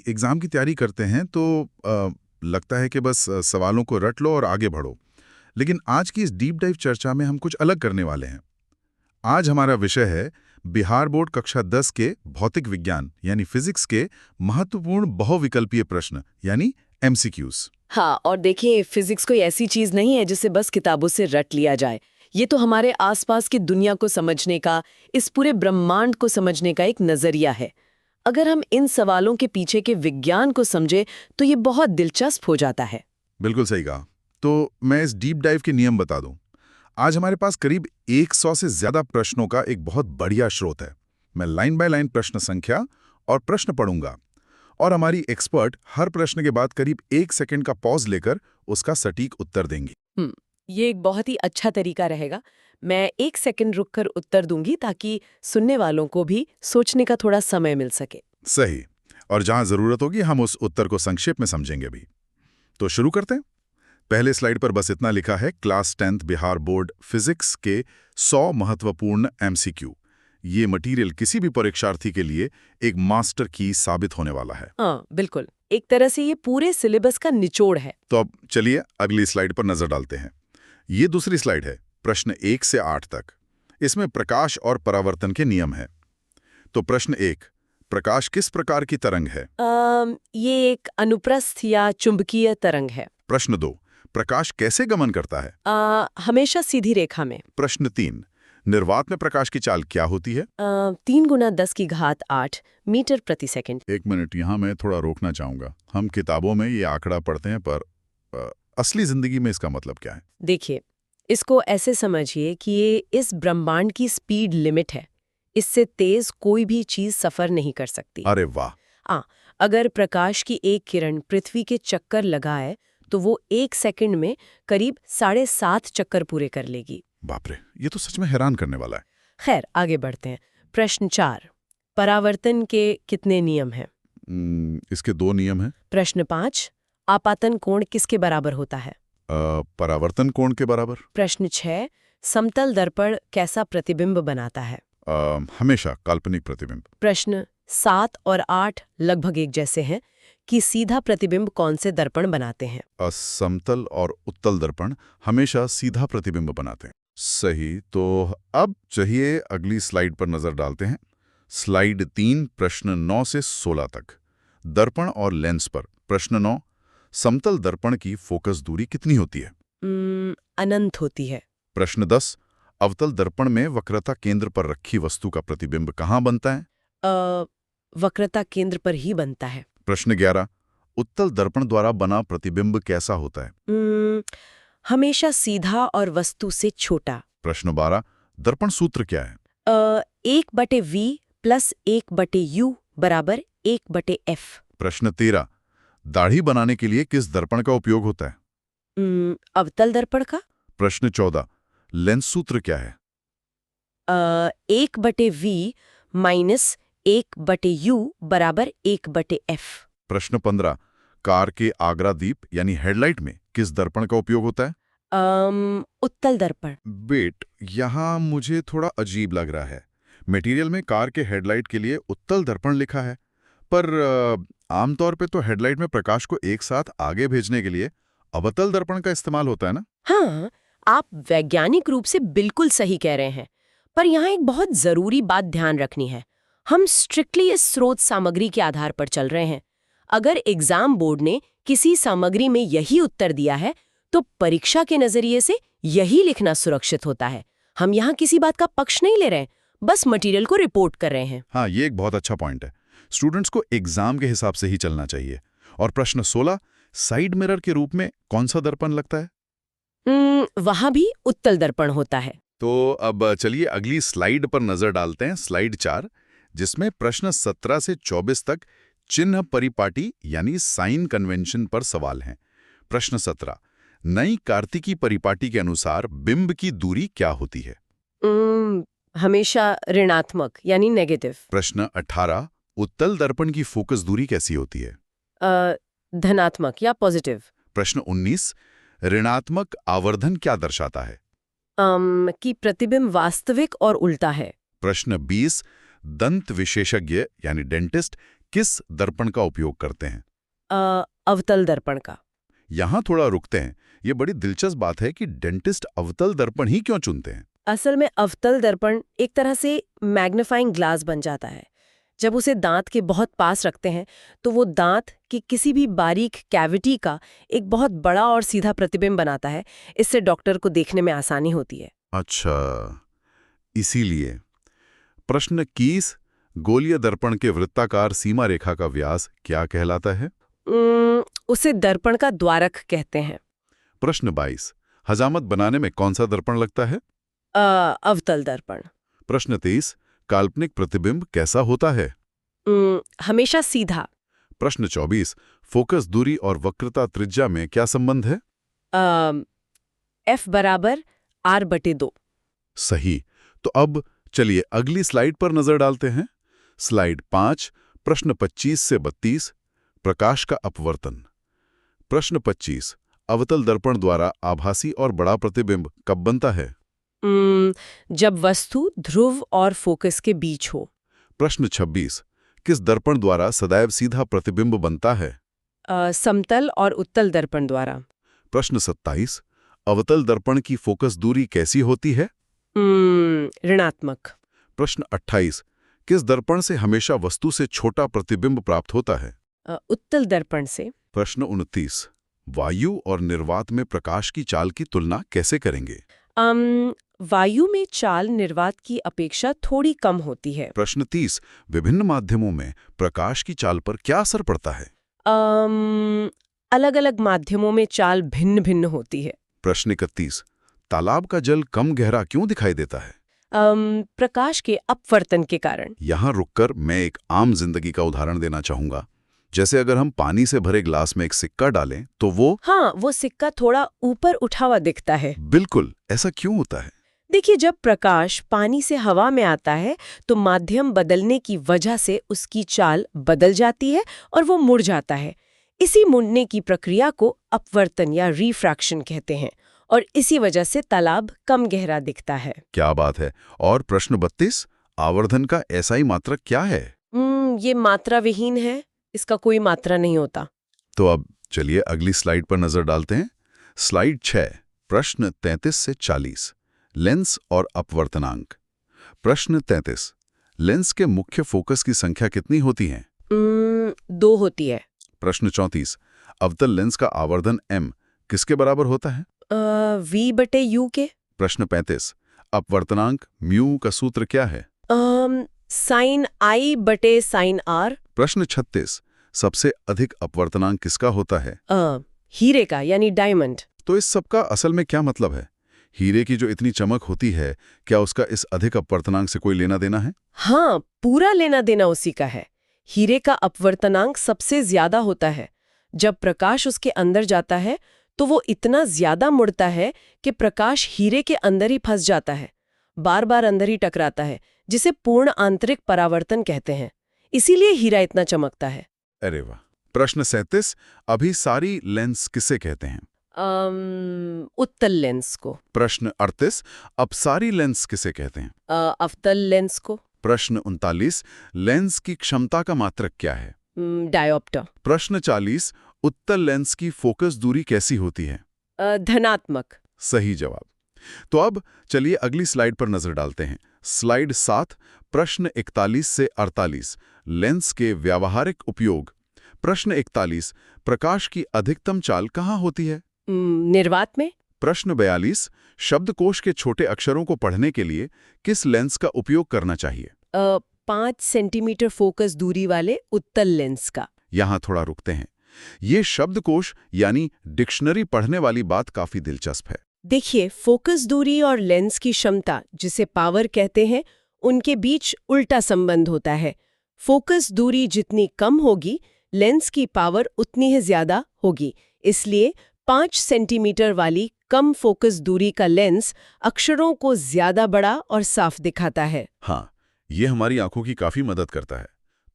Exam की तैयारी करते हैं तो लगता है कि बस सवालों को रट लो और आगे बढ़ो। लेकिन आज की इस डीप डाइव चर्चा में हम कुछ अलग करने वाले हैं। आज हमारा विषय है बिहार बोर्ड कक्षा 10 के भौतिक विज्ञान यानी फिजिक्स के महत्वपूर्ण बहुविकल्पीय प्रश्न यानी एमसीक्यूज। हाँ, और देखिए फिजिक्स कोई ऐसी चीज नहीं है जिसे बस किताबों से रट लिया जाए। ये तो हमारे आसपास की दुनिया को समझने का, इस पूरे ब्रह्मांड को समझने का एक नजरिया है। अगर हम इन सवालों के पीछे के विज्ञान को समझे तो ये बहुत दिलचस्प हो जाता है। बिल्कुल सही कहा। तो मैं इस डीप डाइव के नियम बता दूं। आज हमारे पास करीब 100 से ज्यादा प्रश्नों का एक बहुत बढ़िया स्रोत है। मैं लाइन बाय लाइन प्रश्न संख्या और प्रश्न पढ़ूंगा और हमारी एक्सपर्ट हर प्रश्न के बाद करीब 1 सेकंड का पॉज लेकर उसका सटीक उत्तर देंगी। ये एक बहुत ही अच्छा तरीका रहेगा। मैं 1 सेकंड रुककर उत्तर दूंगी ताकि सुनने वालों को भी सोचने का थोड़ा समय मिल सके। सही। और जहां जरूरत होगी हम उस उत्तर को संक्षेप में समझेंगे भी। तो शुरू करते हैं। पहले स्लाइड पर बस इतना लिखा है, class 10th Bihar board physics के 100 महत्वपूर्ण एमसीक्यू। ये मटेरियल किसी भी परीक्षार्थी के लिए एक मास्टर की साबित होने वाला है। हाँ, बिल्कुल। एक तरह से ये पूरे सिलेबस का निचोड़ है। तो अब चलिए अगली स्लाइड पर नजर डालते हैं। ये दूसरी स्लाइड है, प्रश्न 1 से 8 तक। इसमें प्रकाश और परावर्तन के नियम हैं। तो प्रश्न 1, प्रकाश किस प्रकार की तरंग है? ये एक अनुप्रस्थ या चुंबकीय तरंग है। प्रश्न 2, प्रकाश कैसे गमन करता है? हमेशा सीधी रेखा में। प्रश्न 3, निर्वात में प्रकाश की चाल क्या होती है? 3 × 10⁸ मीटर प्रति सेकंड। 1 मिनट, यहाँ मैं थोड़ा रोकना चाहूंगा। हम किताबों में ये आंकड़ा पढ़ते हैं, पर असली जिंदगी में इसका मतलब क्या है? देखिए, इसको ऐसे समझिए कि ये इस ब्रह्मांड की स्पीड लिमिट है। इससे तेज कोई भी चीज सफर नहीं कर सकती। अरे वाह! अगर प्रकाश की एक किरण पृथ्वी के चक्कर लगाए तो वो 1 सेकंड में करीब 7.5 चक्कर पूरे कर लेगी। बाप रे, ये तो सच में हैरान करने वाला है। खैर, आगे बढ़ते हैं। प्रश्न 4, परावर्तन के कितने नियम हैं? इसके 2 नियम हैं। प्रश्न 5, आपातन कोण किसके बराबर होता है? परावर्तन कोण के बराबर। प्रश्न 6, समतल दर्पण कैसा प्रतिबिंब बनाता है? हमेशा काल्पनिक प्रतिबिंब। प्रश्न 7 और 8 लगभग एक जैसे हैं कि सीधा प्रतिबिंब कौन से दर्पण बनाते हैं? समतल और उत्तल दर्पण हमेशा सीधा प्रतिबिंब बनाते हैं। सही। तो अब चाहिए अगली स्लाइड पर नजर डालते हैं। स्लाइड 3, प्रश्न 9 से 16 तक। दर्पण और लेंस पर। प्रश्न 9, समतल दर्पण की फोकस दूरी कितनी होती है? अनंत होती है। प्रश्न 10, अवतल दर्पण में वक्रता केंद्र पर रखी वस्तु का प्रतिबिंब कहाँ बनता है? वक्रता केंद्र पर ही बनता है। प्रश्न 11, उत्तल दर्पण द्वारा बना प्रतिबिंब कैसा होता है? हमेशा सीधा और वस्तु से छोटा। प्रश्न 12, दर्पण सूत्र क्या है? 1/v + 1/u = 1/f। प्रश्न 13, दाढ़ी बनाने के लिए किस दर्पण का उपयोग होता है? अवतल दर्पण का। प्रश्न 14, लेंस सूत्र क्या है? 1/v - 1/u = 1/f। प्रश्न 15, कार के आगरा दीप यानी हेडलाइट में किस दर्पण का उपयोग होता है? उत्तल दर्पण। वेट, यहाँ मुझे थोड़ा अजीब लग रहा है। मटेरियल में कार के हेडलाइट के लिए उत्तल दर्पण लिखा है, पर आमतौर पे तो हेडलाइट में प्रकाश को एक साथ आगे भेजने के लिए अवतल दर्पण का इस्तेमाल होता है ना? हाँ, आप वैज्ञानिक रूप से बिल्कुल सही कह रहे हैं, पर यहाँ एक बहुत जरूरी बात ध्यान रखनी है। हम स्ट्रिक्टली इस स्रोत सामग्री के आधार पर चल रहे हैं। अगर एग्जाम बोर्ड ने किसी सामग्री में यही उत्तर दिया है तो परीक्षा के नजरिए से यही लिखना सुरक्षित होता है। हम यहाँ किसी बात का पक्ष नहीं ले रहे हैं, बस मटेरियल को रिपोर्ट कर रहे हैं। हाँ, ये एक बहुत अच्छा पॉइंट है। स्टूडेंट्स को एग्जाम के हिसाब से ही चलना चाहिए। और प्रश्न 16, साइड मिरर के रूप में कौन सा दर्पण लगता है? वहां भी उत्तल दर्पण होता है। तो अब चलिए अगली स्लाइड पर नजर डालते हैं, स्लाइड 4, जिसमें प्रश्न 17 से 24 तक चिन्ह परिपाटी यानी साइन कन्वेंशन पर सवाल हैं। प्रश्न 17, नई कार्तिकी परिपाटी के अनुसार बिंब की दूरी क्या होती है? हमेशा ऋणात्मक यानी नेगेटिव। प्रश्न 18, उत्तल दर्पण की फोकस दूरी कैसी होती है? धनात्मक या पॉजिटिव। प्रश्न 19, ऋणात्मक आवर्धन क्या दर्शाता है? कि प्रतिबिंब वास्तविक और उल्टा है। प्रश्न 20, दंत विशेषज्ञ यानी डेंटिस्ट किस दर्पण का उपयोग करते हैं? अवतल दर्पण का। यहाँ थोड़ा रुकते हैं। ये बड़ी दिलचस्प बात है कि डेंटिस्ट अवतल दर्पण ही क्यों चुनते हैं? असल में अवतल दर्पण एक तरह से मैग्नीफाइंग ग्लास बन जाता है। जब उसे दांत के बहुत पास रखते हैं तो वो दांत की किसी भी बारीक कैविटी का एक बहुत बड़ा और सीधा प्रतिबिंब बनाता है। इससे डॉक्टर को देखने में आसानी होती है। अच्छा, इसीलिए। प्रश्न 21, गोलीय दर्पण के वृत्ताकार सीमा रेखा का व्यास क्या कहलाता है? उसे दर्पण का द्वारक कहते हैं। प्रश्न 22, हजामत बनाने में कौन सा दर्पण लगता है? अवतल दर्पण। प्रश्न 23, काल्पनिक प्रतिबिंब कैसा होता है? हमेशा सीधा। प्रश्न 24, फोकस दूरी और वक्रता त्रिज्या में क्या संबंध है? F बराबर R/2। सही। तो अब चलिए अगली स्लाइड पर नजर डालते हैं। स्लाइड 5, प्रश्न 25 से 32, प्रकाश का अपवर्तन। प्रश्न 25, अवतल दर्पण द्वारा आभासी और बड़ा प्रतिबिंब कब बनता है? जब वस्तु ध्रुव और फोकस के बीच हो। प्रश्न 26, किस दर्पण द्वारा सदैव सीधा प्रतिबिंब बनता है? समतल और उत्तल दर्पण द्वारा। प्रश्न 27, अवतल दर्पण की फोकस दूरी कैसी होती है? ऋणात्मक। प्रश्न 28, किस दर्पण से हमेशा वस्तु से छोटा प्रतिबिंब प्राप्त होता है? उत्तल दर्पण से। प्रश्न 29, वायु और निर्वात में प्रकाश की चाल की तुलना कैसे करेंगे? वायु में चाल निर्वात की अपेक्षा थोड़ी कम होती है। प्रश्न 30, विभिन्न माध्यमों में प्रकाश की चाल पर क्या असर पड़ता है? अलग-अलग माध्यमों में चाल भिन्न भिन्न होती है। प्रश्न 31, तालाब का जल कम गहरा क्यों दिखाई देता है? प्रकाश के अपवर्तन के कारण। यहाँ रुककर मैं एक आम जिंदगी का उदाहरण देना चाहूंगा। जैसे अगर हम पानी से भरे ग्लास में एक सिक्का डालें तो वो सिक्का थोड़ा ऊपर उठा हुआ दिखता है। बिल्कुल, ऐसा क्यों होता है? देखिए, जब प्रकाश पानी से हवा में आता है तो माध्यम बदलने की वजह से उसकी चाल बदल जाती है और वो मुड़ जाता है। इसी मुड़ने की प्रक्रिया को अपवर्तन या रिफ्रैक्शन कहते हैं और इसी वजह से तालाब कम गहरा दिखता है। क्या बात है। और प्रश्न 32, आवर्धन का एसआई मात्रक क्या है? ये मात्रा विहीन है, इसका कोई मात्रा नहीं होता। तो अब चलिए अगली स्लाइड पर नजर डालते हैं। स्लाइड 6, प्रश्न 33 से 40, लेंस और अपवर्तनांक। प्रश्न 33, लेंस के मुख्य फोकस की संख्या कितनी होती है? 2 होती है। प्रश्न 34, अवतल लेंस का आवर्धन m किसके बराबर होता है? V/U के। प्रश्न 35, अपवर्तनांक म्यू का सूत्र क्या है? sin I/sin R। प्रश्न 36, सबसे अधिक अपवर्तनांक किसका होता है? हीरे का, यानी डायमंड। तो इस सब का असल में क्या मतलब है? हीरे की जो इतनी चमक होती है, क्या उसका इस अधिक अपवर्तनांक से कोई लेना देना है? हाँ, पूरा लेना देना उसी का है। हीरे का अपवर्तनांक सबसे ज्यादा होता है। जब प्रकाश उसके अंदर जाता है तो वो इतना ज्यादा मुड़ता है कि प्रकाश हीरे के अंदर ही फंस जाता है, बार बार अंदर ही टकराता है, जिसे पूर्ण आंतरिक परावर्तन कहते हैं। इसीलिए हीरा इतना चमकता है। अरे वाह। प्रश्न 37, अभी सारी लेंस किसे कहते हैं? उत्तल लेंस को। प्रश्न 38, अपसारी लेंस किसे कहते हैं? अवतल लेंस को। प्रश्न 39, लेंस की क्षमता का मात्रक क्या है? डायोप्टर। प्रश्न 40, उत्तल लेंस की फोकस दूरी कैसी होती है? धनात्मक। सही जवाब। तो अब चलिए अगली स्लाइड पर नजर डालते हैं। स्लाइड 7, प्रश्न 41 से 48, लेंस के व्यावहारिक उपयोग। प्रश्न 41, प्रकाश की अधिकतम चाल कहाँ होती है? निर्वात में। प्रश्न 42, शब्दकोश के छोटे अक्षरों को पढ़ने के लिए किस लेंस का उपयोग करना चाहिए? 5 सेंटीमीटर फोकस दूरी वाले उत्तल लेंस का। यहाँ थोड़ा रुकते हैं। ये शब्दकोश यानी डिक्शनरी पढ़ने वाली बात काफी दिलचस्प है। देखिए, फोकस दूरी और लेंस की क्षमता, जिसे पावर कहते हैं, उनके बीच उल्टा संबंध होता है। फोकस दूरी जितनी कम होगी, लेंस की पावर उतनी ही ज्यादा होगी। इसलिए 5 सेंटीमीटर वाली कम फोकस दूरी का लेंस अक्षरों को ज्यादा बड़ा और साफ दिखाता है। हाँ, ये हमारी आंखों की काफी मदद करता है।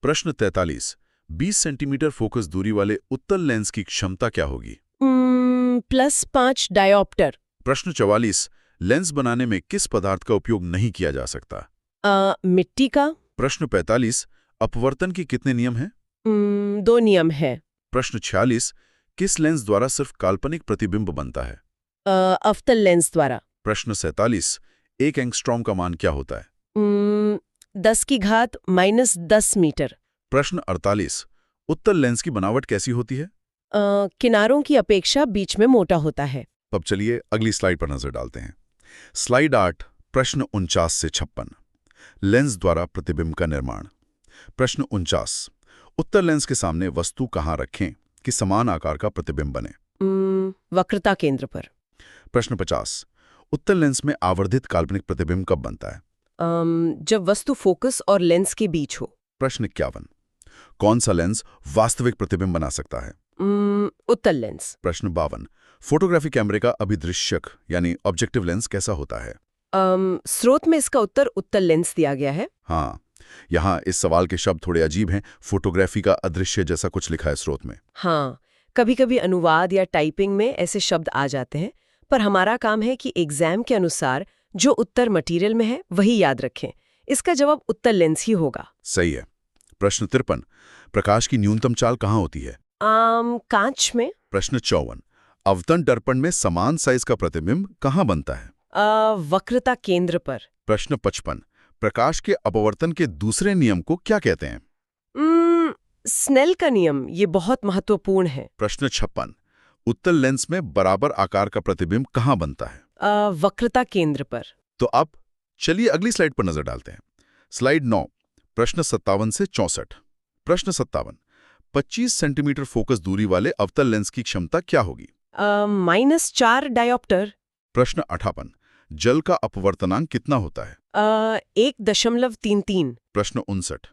प्रश्न 43, 20 सेंटीमीटर फोकस दूरी वाले उत्तल लेंस की क्षमता क्या होगी? +5 डायोप्टर। प्रश्न 44, लेंस बनाने में किस पदार्थ का उपयोग नहीं किया जा सकता? मिट्टी का। प्रश्न 45, अपवर्तन के कितने नियम हैं? दो नियम हैं। प्रश्न 46, किस लेंस द्वारा सिर्फ काल्पनिक प्रतिबिंब बनता है? अवतल लेंस द्वारा। प्रश्न 47, एक एंगस्ट्रॉम का मान क्या होता है? 10⁻⁻10 मीटर। प्रश्न 48, उत्तल लेंस की बनावट कैसी होती है? किनारों की अपेक्षा बीच में मोटा होता है। अब चलिए अगली स्लाइड पर नजर डालते हैं। स्लाइड 8, प्रश्न 49 से 56, लेंस द्वारा प्रतिबिंब का निर्माण। प्रश्न 49, उत्तल लेंस के सामने वस्तु कहाँ रखें कि समान आकार का प्रतिबिंब बने? वक्रता केंद्र पर। प्रश्न 50, उत्तल लेंस में आवर्धित काल्पनिक प्रतिबिंब कब बनता है? जब वस्तु फोकस और लेंस के बीच हो। प्रश्न 51, कौन सा लेंस वास्तविक प्रतिबिंब बना सकता है? उत्तल लेंस। प्रश्न 52, फोटोग्राफी कैमरे का अभिदृश्यक यानी ऑब्जेक्टिव लेंस कैसा होता है? स्रोत में इसका उत्तर उत्तल लेंस दिया गया है। हाँ, यहाँ इस सवाल के शब्द थोड़े अजीब हैं। फोटोग्राफी का अदृश्य जैसा कुछ लिखा है स्रोत में। हाँ, कभी-कभी अनुवाद या टाइपिंग में ऐसे शब्द आ जाते हैं, पर हमारा काम है कि एग्जाम के अनुसार जो उत्तर मटेरियल में है वही याद रखें। इसका जवाब उत्तल लेंस ही होगा। सही है। प्रश्न 53, प्रकाश की न्यूनतम चाल कहाँ होती है? कांच में। प्रश्न 54, अवतन दर्पण में समान साइज का प्रतिबिंब कहाँ बनता है? वक्रता केंद्र पर। प्रश्न 55, प्रकाश के अपवर्तन के दूसरे नियम को क्या कहते हैं? स्नेल का नियम, ये बहुत महत्वपूर्ण है। प्रश्न 56, उत्तल लेंस में बराबर आकार का प्रतिबिंब कहाँ बनता है? वक्रता केंद्र पर। तो अब चलिए अगली स्लाइड पर नजर डालते हैं। स्लाइड 9, प्रश्न 57 से 64। प्रश्न 57, 25 सेंटीमीटर फोकस दूरी वाले अवतल लेंस की क्षमता क्या होगी? -4 डायोप्टर। प्रश्न 58, जल का अपवर्तनांक कितना होता है? 1.33। प्रश्न 59,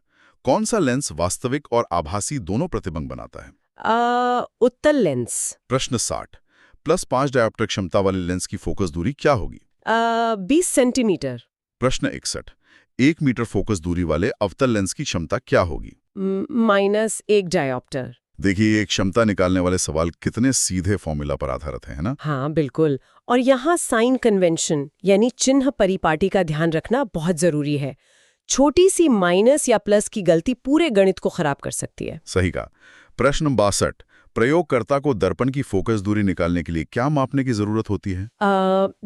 कौन सा लेंस वास्तविक और आभासी दोनों प्रतिबिंब बनाता है? उत्तल लेंस। प्रश्न 60, +5 डायोप्टर क्षमता वाले लेंस की फोकस दूरी क्या होगी? 20 सेंटीमीटर। प्रश्न 61, 1 मीटर फोकस दूरी वाले अवतल लेंस की क्षमता क्या होगी? -1 डायोप्टर। देखिए, ये क्षमता निकालने वाले सवाल कितने सीधे फॉर्मूला पर आधारित हैं, है ना? हाँ, बिल्कुल। और यहाँ साइन कन्वेंशन यानी चिन्ह परिपाटी का ध्यान रखना बहुत जरूरी है। छोटी सी माइनस या प्लस की गलती पूरे गणित को खराब कर सकती है। सही कहा। प्रश्न 62, प्रयोगकर्ता को दर्पण की फोकस दूरी निकालने के लिए क्या मापने की जरूरत होती है?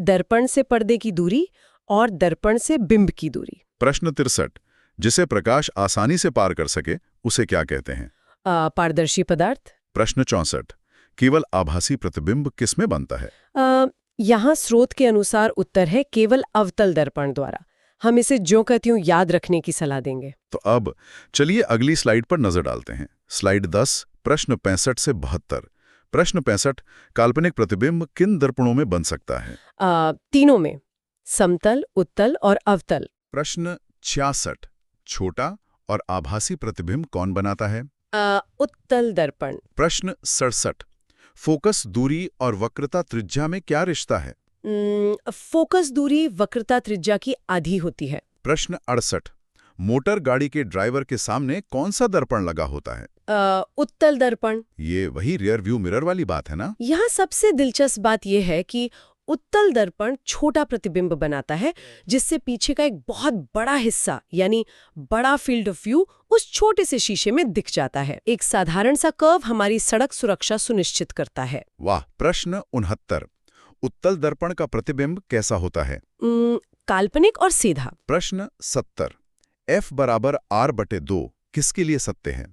दर्पण से पर्दे की दूरी और दर्पण से बिंब की दूरी। प्रश्न 63, जिसे प्रकाश आसानी से पार कर सके उसे क्या कहते हैं? पारदर्शी पदार्थ। प्रश्न 64, केवल आभासी प्रतिबिंब किसमें बनता है? यहाँ स्रोत के अनुसार उत्तर है केवल अवतल दर्पण द्वारा। हम इसे ज्यों का त्यों याद रखने की सलाह देंगे। तो अब चलिए अगली स्लाइड पर नजर डालते हैं। स्लाइड 10, प्रश्न 65 से 72। प्रश्न 65, काल्पनिक प्रतिबिंब किन दर्पणों में बन सकता है? तीनों में, समतल, उत्तल और अवतल। प्रश्न 66, छोटा और आभासी प्रतिबिंब कौन बनाता है? उत्तल दर्पण। प्रश्न 67, फोकस दूरी और वक्रता त्रिज्या में क्या रिश्ता है? फोकस दूरी वक्रता त्रिज्या की आधी होती है। प्रश्न 68, मोटर गाड़ी के ड्राइवर के सामने कौन सा दर्पण लगा होता है? उत्तल दर्पण। ये वही रियर व्यू मिरर वाली बात है ना? यहाँ सबसे दिलचस्प बात यह है कि उत्तल दर्पण छोटा प्रतिबिंब बनाता है, जिससे पीछे का एक बहुत बड़ा हिस्सा यानी बड़ा फील्ड ऑफ व्यू उस छोटे से शीशे में दिख जाता है। एक साधारण सा कर्व हमारी सड़क सुरक्षा सुनिश्चित करता है। वाह। प्रश्न 69, उत्तल दर्पण का प्रतिबिंब कैसा होता है? काल्पनिक और सीधा। प्रश्न 70, F = R/2 किसके लिए सत्य है?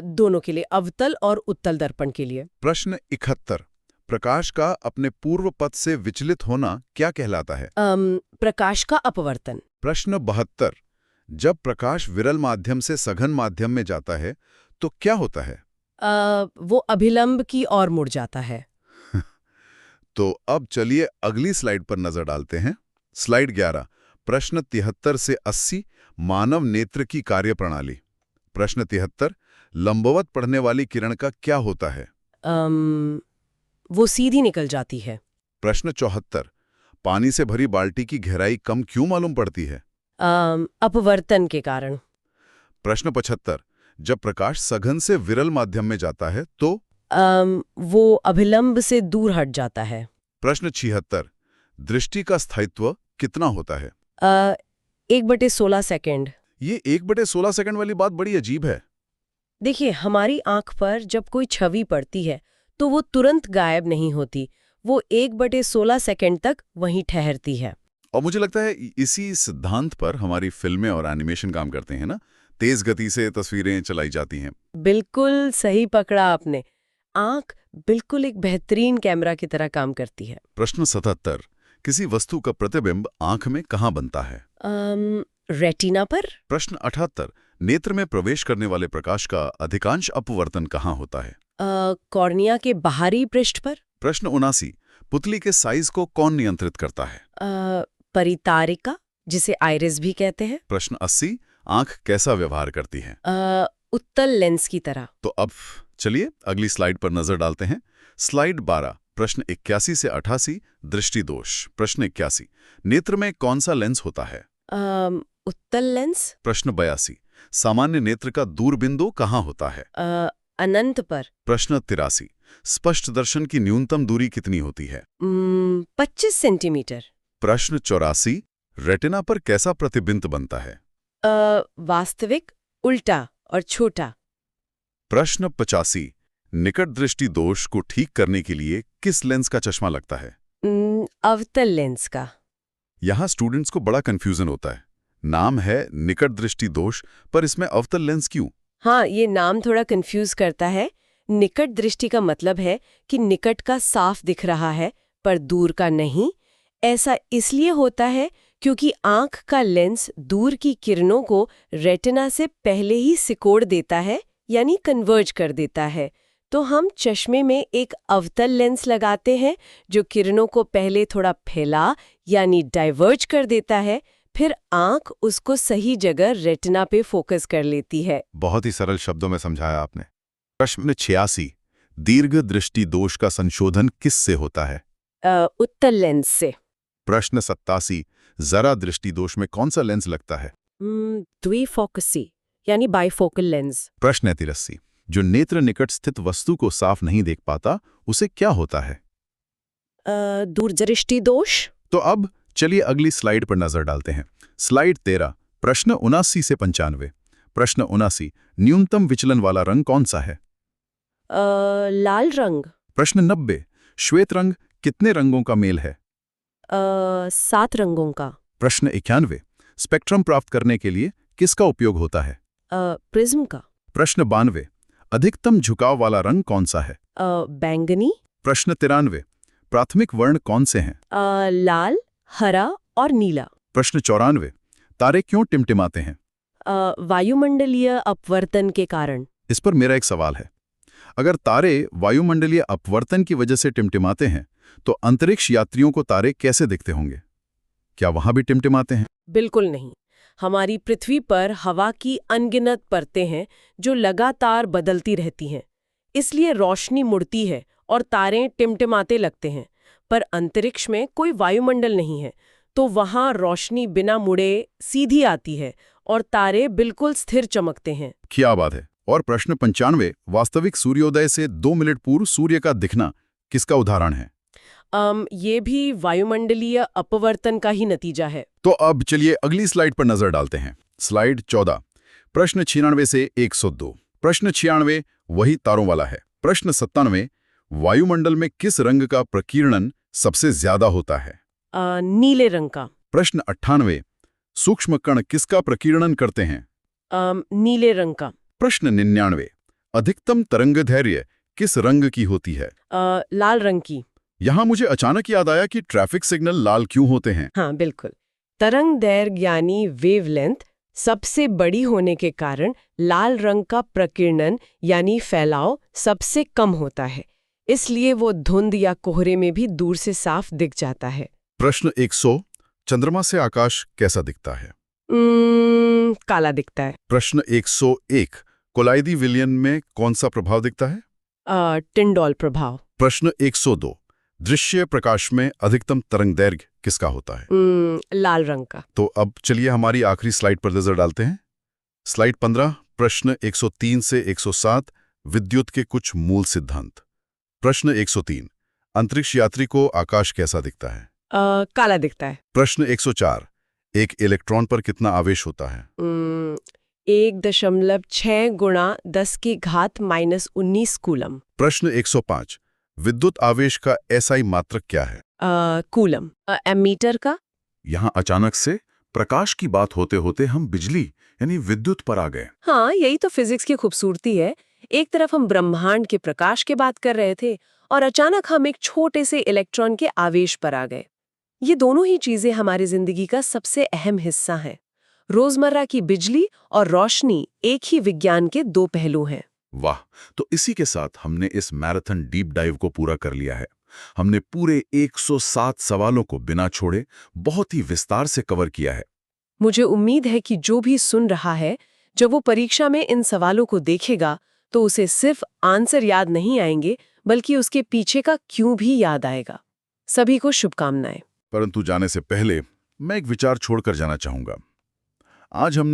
दोनों के लिए, अवतल और उत्तल दर्पण के लिए। प्रश्न 71, प्रकाश का अपने पूर्व पथ से विचलित होना क्या कहलाता है? प्रकाश का अपवर्तन। प्रश्न 72, जब प्रकाश विरल माध्यम से सघन माध्यम में जाता है तो क्या होता है? वो अभिलंब की ओर मुड़ जाता है। तो अब चलिए अगली स्लाइड पर नजर डालते हैं। स्लाइड 11, प्रश्न 73 से 80, मानव नेत्र की कार्यप्रणाली। प्रश्न 73, लंबवत पड़ने वाली किरण का क्या होता है? वो सीधी निकल जाती है। प्रश्न 74, पानी से भरी बाल्टी की गहराई कम क्यों मालूम पड़ती है? अपवर्तन के कारण। प्रश्न 75, जब प्रकाश सघन से विरल माध्यम में जाता है तो? वो अभिलंब से दूर हट जाता है। प्रश्न 76, दृष्टि का स्थायित्व कितना होता है? 1/16 सेकंड। ये 1/16 सेकंड वाली बात बड़ी अजीब है। देखिए, हमारी आंख पर जब कोई छवि पड़ती है तो वो तुरंत गायब नहीं होती। वो 1/16 सेकंड तक वहीं ठहरती है। और मुझे लगता है इसी सिद्धांत पर हमारी फिल्में और एनिमेशन काम करते हैं ना। तेज गति से तस्वीरें चलाई जाती हैं। बिल्कुल सही पकड़ा आपने। आंख बिल्कुल एक बेहतरीन कैमरा की तरह काम करती है। प्रश्न 77। किसी वस्तु का प्रतिबिंब आंख में कहाँ बनता है? रेटिना पर। प्रश्न 78। नेत्र में प्रवेश करने वाले प्रकाश का अधिकांश अपवर्तन कहाँ होता है? कॉर्निया के बाहरी पृष्ठ पर। प्रश्न 79। पुतली के साइज को कौन नियंत्रित करता है? परितारिका, जिसे आइरिस भी कहते हैं। प्रश्न 80। आंख कैसा व्यवहार करती है? उत्तल लेंस की तरह। तो अब चलिए अगली स्लाइड पर नजर डालते हैं। स्लाइड 12। प्रश्न 81 से 88। दृष्टि दोष। प्रश्न 81। नेत्र में कौन सा लेंस होता है? उत्तल लेंस। प्रश्न 82। सामान्य नेत्र का दूरबिंदु कहाँ होता है? अनंत पर। प्रश्न 83। स्पष्ट दर्शन की न्यूनतम दूरी कितनी होती है? 25 सेंटीमीटर। प्रश्न 84। रेटिना पर कैसा प्रतिबिंब बनता है? वास्तविक, उल्टा और छोटा। प्रश्न 85। निकट दृष्टि दोष को ठीक करने के लिए किस लेंस का चश्मा लगता है? अवतल लेंस का। यहाँ स्टूडेंट्स को बड़ा कंफ्यूजन होता है। नाम है निकट दृष्टि दोष, पर इसमें अवतल लेंस क्यों? हाँ, ये नाम थोड़ा कंफ्यूज करता है। निकट दृष्टि का मतलब है कि निकट का साफ दिख रहा है पर दूर का नहीं। ऐसा इसलिए होता है क्योंकि आंख का लेंस दूर की किरणों को रेटिना से पहले ही सिकोड़ देता है, यानी कन्वर्ज कर देता है। तो हम चश्मे में एक अवतल लेंस लगाते हैं जो किरणों को पहले थोड़ा फैला यानी डाइवर्ज कर देता है, फिर आंख उसको सही जगह रेटिना पे फोकस कर लेती है। बहुत ही सरल शब्दों में समझाया आपने। प्रश्न 86। दीर्घ दृष्टि दोष का संशोधन किस से होता है? उत्तल लेंस से। प्रश्न 87। जरा दृष्टि दोष में कौन सा लेंस लगता है? द्विफोकसी यानी बाइफोकल लेंस। प्रश्न 83। जो नेत्र निकट स्थित वस्तु को साफ नहीं देख पाता उसे क्या होता है? दूरदृष्टि दोष। तो अब चलिए अगली स्लाइड पर नजर डालते हैं। स्लाइड 13। प्रश्न 79 से 95। प्रश्न 79। न्यूनतम विचलन वाला रंग कौन सा है? लाल रंग। प्रश्न 90। श्वेत रंग कितने रंगों का मेल है? 7 रंगों का। प्रश्न 91। स्पेक्ट्रम प्राप्त करने के लिए किसका उपयोग होता है? प्रिज्म का। प्रश्न 92। अधिकतम झुकाव वाला रंग कौन सा है? बैंगनी। प्रश्न 93। प्राथमिक वर्ण कौन से हैं? लाल, हरा और नीला। प्रश्न 94। तारे क्यों टिमटिमाते हैं? वायुमंडलीय अपवर्तन के कारण। इस पर मेरा एक सवाल है। अगर तारे वायुमंडलीय अपवर्तन की वजह से टिमटिमाते हैं तो अंतरिक्ष यात्रियों को तारे कैसे दिखते होंगे? क्या वहां भी टिमटिमाते हैं? बिल्कुल नहीं। हमारी पृथ्वी पर हवा की अनगिनत परतें हैं जो लगातार बदलती रहती हैं, इसलिए रोशनी मुड़ती है और तारे टिमटिमाते लगते हैं। पर अंतरिक्ष में कोई वायुमंडल नहीं है, तो वहां रोशनी बिना मुड़े सीधी आती है और तारे बिल्कुल स्थिर चमकते हैं। क्या बात है। और प्रश्न 95। वास्तविक सूर्योदय से 2 मिनट पूर्व सूर्य का दिखना किसका उदाहरण है? ये भी वायुमंडलीय अपवर्तन का ही नतीजा है। तो अब चलिए अगली स्लाइड पर नजर डालते हैं। स्लाइड 14। प्रश्न 96 से 102। प्रश्न 96 वही तारों वाला है। प्रश्न 97। वायुमंडल में किस रंग का प्रकीर्णन सबसे ज्यादा होता है? नीले रंग का। प्रश्न 98। सूक्ष्म कण किसका प्रकीर्णन करते हैं? नीले रंग का। प्रश्न 99। अधिकतम तरंगदैर्घ्य किस रंग की होती है? लाल रंग की। यहाँ मुझे अचानक याद आया कि ट्रैफिक सिग्नल लाल क्यों होते हैं। हाँ, बिल्कुल। तरंग दैर्घ्य यानी वेवलेंथ सबसे बड़ी होने के कारण लाल रंग का प्रकीर्णन यानी फैलाव सबसे कम होता है, इसलिए वो धुंध या कोहरे में भी दूर से साफ दिख जाता है। प्रश्न 100। चंद्रमा से आकाश कैसा दिखता है? काला दिखता है। प्रश्न 101। कोलाइडी विलयन में कौन सा प्रभाव दिखता है? टिंडॉल प्रभाव। प्रश्न 102। दृश्य प्रकाश में अधिकतम तरंगदैर्घ्य किसका होता है? लाल रंग का। तो अब चलिए हमारी आखिरी स्लाइड पर नजर डालते हैं। स्लाइड 15। प्रश्न 103 से 107। विद्युत के कुछ मूल सिद्धांत। प्रश्न 103। अंतरिक्ष यात्री को आकाश कैसा दिखता है? काला दिखता है। प्रश्न 104। एक इलेक्ट्रॉन पर कितना आवेश होता है? 1.6 गुणा 10 की घात -19 कूलम। प्रश्न 105। विद्युत आवेश का एसआई मात्रक क्या है? कूलम। एमीटर का? यहाँ अचानक से प्रकाश की बात होते होते हम बिजली यानी विद्युत पर आ गए। हाँ, यही तो फिजिक्स की खूबसूरती है। एक तरफ हम ब्रह्मांड के प्रकाश की बात कर रहे थे और अचानक हम एक छोटे से इलेक्ट्रॉन के आवेश पर आ गए। ये दोनों ही चीजें हमारी जिंदगी का सबसे अहम हिस्सा हैं। रोजमर्रा की बिजली और रोशनी एक ही विज्ञान के दो पहलू हैं। वाह! तो इसी के साथ हमने इस मैराथन डीप डाइव को पूरा कर लिया है। हमने पूरे 107 सवालों को बिना छोड़े बहुत ही विस्तार से कवर किया है। मुझे उम्मीद है कि जो भी सुन रहा है, जब वो परीक्षा में इन सवालों को देखेगा तो उसे सिर्फ आंसर याद नहीं आएंगे, बल्कि उसके पीछे का क्यों भी याद आएगा। सभी को शुभकामनाएं। परंतु जाने से पहले मैं एक विचार छोड़कर जाना चाहूंगा। आज हमने